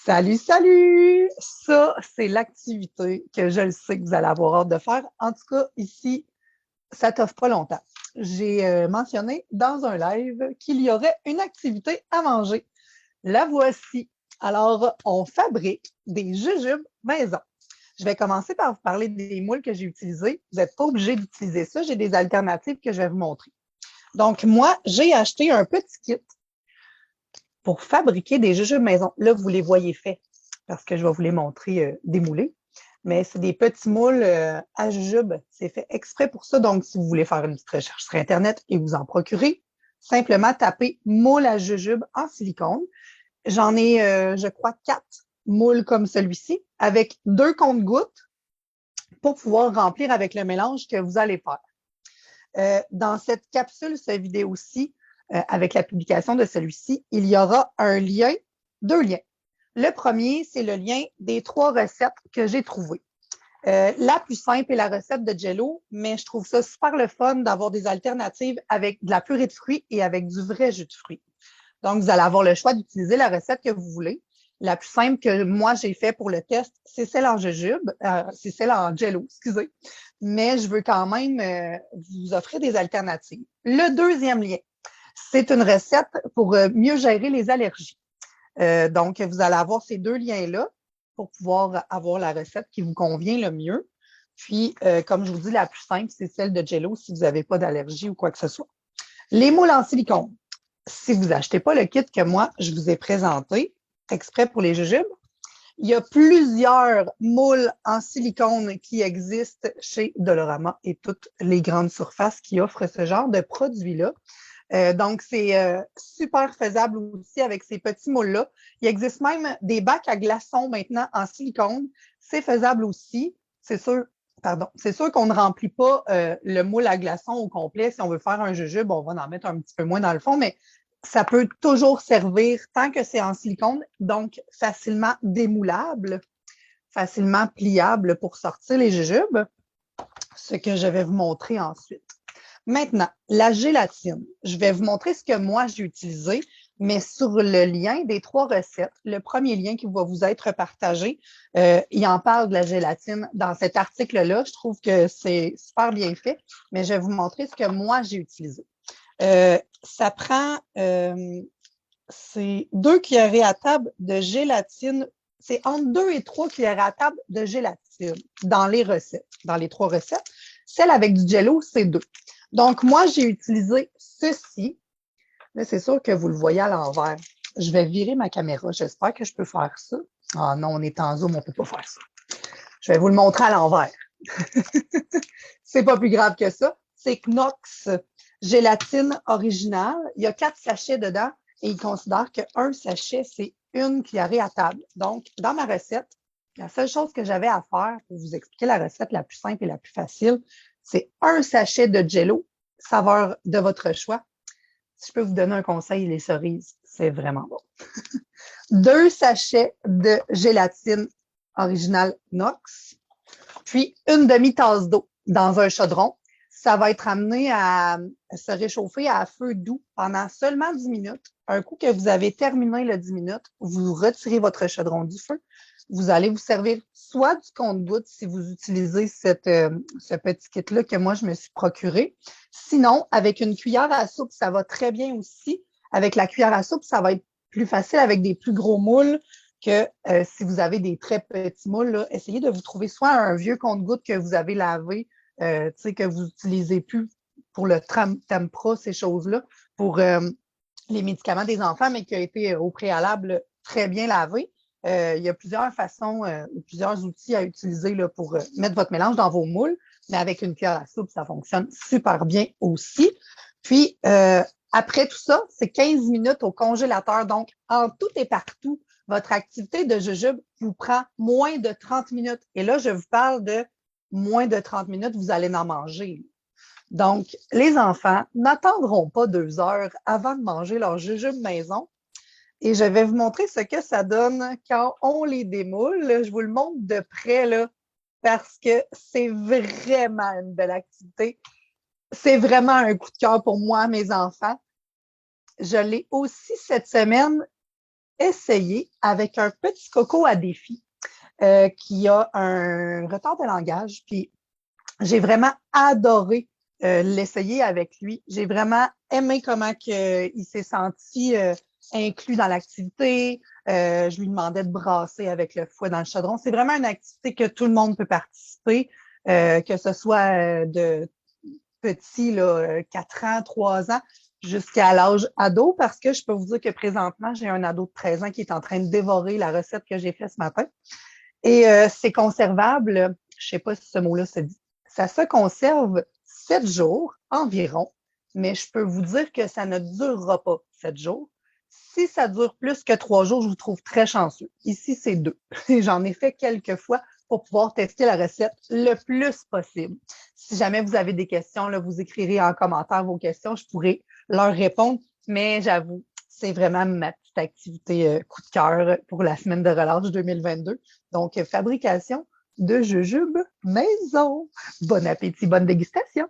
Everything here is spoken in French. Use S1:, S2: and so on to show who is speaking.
S1: Salut, salut! Ça, c'est l'activité que je le sais que vous allez avoir hâte de faire. En tout cas, ici, ça t'offre pas longtemps. J'ai mentionné dans un live qu'il y aurait une activité à manger. La voici. Alors, on fabrique des jujubes maison. Je vais commencer par vous parler des moules que j'ai utilisés. Vous n'êtes pas obligé d'utiliser ça. J'ai des alternatives que je vais vous montrer. Donc, moi, j'ai acheté un petit kit pour fabriquer des jujubes maison. Là, vous les voyez faits parce que je vais vous les montrer démoulés. Mais c'est des petits moules à jujubes. C'est fait exprès pour ça. Donc, si vous voulez faire une petite recherche sur Internet et vous en procurer, simplement tapez moule à jujubes en silicone. J'en ai, je crois, 4 moules comme celui-ci avec 2 comptes-gouttes pour pouvoir remplir avec le mélange que vous allez faire. Dans cette capsule, cette vidéo-ci, avec la publication de celui-ci, il y aura un lien, 2 liens. Le premier, c'est le lien des 3 recettes que j'ai trouvées. La plus simple est la recette de Jello, mais je trouve ça super le fun d'avoir des alternatives avec de la purée de fruits et avec du vrai jus de fruits. Donc, vous allez avoir le choix d'utiliser la recette que vous voulez. La plus simple que moi, j'ai fait pour le test, c'est celle en jujube, c'est celle en Jello, excusez. Mais je veux quand même vous offrir des alternatives. Le deuxième lien, c'est une recette pour mieux gérer les allergies. Donc, vous allez avoir ces 2 liens-là pour pouvoir avoir la recette qui vous convient le mieux. Puis, comme je vous dis, la plus simple, c'est celle de Jello si vous n'avez pas d'allergie ou quoi que ce soit. Les moules en silicone. Si vous n'achetez pas le kit que moi, je vous ai présenté, exprès pour les jujubes, il y a plusieurs moules en silicone qui existent chez Dolorama et toutes les grandes surfaces qui offrent ce genre de produits-là. Donc, c'est super faisable aussi avec ces petits moules-là. Il existe même des bacs à glaçons maintenant en silicone. C'est faisable aussi. C'est sûr qu'on ne remplit pas le moule à glaçons au complet. Si on veut faire un jujube, on va en mettre un petit peu moins dans le fond, mais ça peut toujours servir tant que c'est en silicone, donc facilement démoulable, facilement pliable pour sortir les jujubes, ce que je vais vous montrer ensuite. Maintenant, la gélatine. Je vais vous montrer ce que moi j'ai utilisé, mais sur le lien des 3 recettes, le premier lien qui va vous être partagé, il en parle de la gélatine dans cet article-là. Je trouve que c'est super bien fait, mais je vais vous montrer ce que moi j'ai utilisé. Ça prend c'est 2 cuillerées à table de gélatine. C'est entre 2 et 3 cuillerées à table de gélatine dans les recettes, dans les 3 recettes. Celle avec du jello, c'est 2. Donc, moi, j'ai utilisé ceci. Là, c'est sûr que vous le voyez à l'envers. Je vais virer ma caméra. J'espère que je peux faire ça. Ah non, on est en Zoom, on ne peut pas faire ça. Je vais vous le montrer à l'envers. C'est pas plus grave que ça. C'est Knox gélatine originale. Il y a 4 sachets dedans et il considère qu'un sachet, c'est 1 cuillerée à table. Donc, dans ma recette, la seule chose que j'avais à faire pour vous expliquer la recette la plus simple et la plus facile, c'est un sachet de Jello, saveur de votre choix. Si je peux vous donner un conseil, les cerises, c'est vraiment bon. 2 sachets de gélatine originale Knox, puis une demi-tasse d'eau dans un chaudron. Ça va être amené à se réchauffer à feu doux pendant seulement 10 minutes. Un coup que vous avez terminé le 10 minutes, vous retirez votre chaudron du feu. Vous allez vous servir soit du compte-gouttes si vous utilisez ce petit kit-là que moi, je me suis procuré. Sinon, avec une cuillère à soupe, ça va très bien aussi. Avec la cuillère à soupe, ça va être plus facile avec des plus gros moules que si vous avez des très petits moules. Là, essayez de vous trouver soit un vieux compte-gouttes que vous avez lavé, que vous n'utilisez plus pour le Tempra, ces choses-là, pour les médicaments des enfants, mais qui a été au préalable très bien lavé. Il y a plusieurs façons, plusieurs outils à utiliser là, pour mettre votre mélange dans vos moules, mais avec une cuillère à soupe, ça fonctionne super bien aussi. Puis, après tout ça, c'est 15 minutes au congélateur. Donc, en tout et partout, votre activité de jujube vous prend moins de 30 minutes. Et là, je vous parle de moins de 30 minutes, vous allez en manger. Donc, les enfants n'attendront pas 2 heures avant de manger leur jujube maison. Et je vais vous montrer ce que ça donne quand on les démoule. Je vous le montre de près là, parce que c'est vraiment une belle activité. C'est vraiment un coup de cœur pour moi, mes enfants. Je l'ai aussi cette semaine essayer avec un petit coco à défi qui a un retard de langage. Puis j'ai vraiment adoré l'essayer avec lui. J'ai vraiment aimé comment il s'est senti inclus dans l'activité. Je lui demandais de brasser avec le fouet dans le chaudron. C'est vraiment une activité que tout le monde peut participer, que ce soit de petit, là, 4 ans, 3 ans, jusqu'à l'âge ado, parce que je peux vous dire que présentement, j'ai un ado de 13 ans qui est en train de dévorer la recette que j'ai faite ce matin. Et c'est conservable, je ne sais pas si ce mot-là se dit, ça se conserve 7 jours environ, mais je peux vous dire que ça ne durera pas 7 jours. Si ça dure plus que 3 jours, je vous trouve très chanceux. Ici, c'est 2. J'en ai fait quelques fois pour pouvoir tester la recette le plus possible. Si jamais vous avez des questions, là, vous écrirez en commentaire vos questions, je pourrai leur répondre, mais j'avoue, c'est vraiment ma petite activité coup de cœur pour la semaine de relâche 2022. Donc, fabrication de jujubes maison. Bon appétit, bonne dégustation!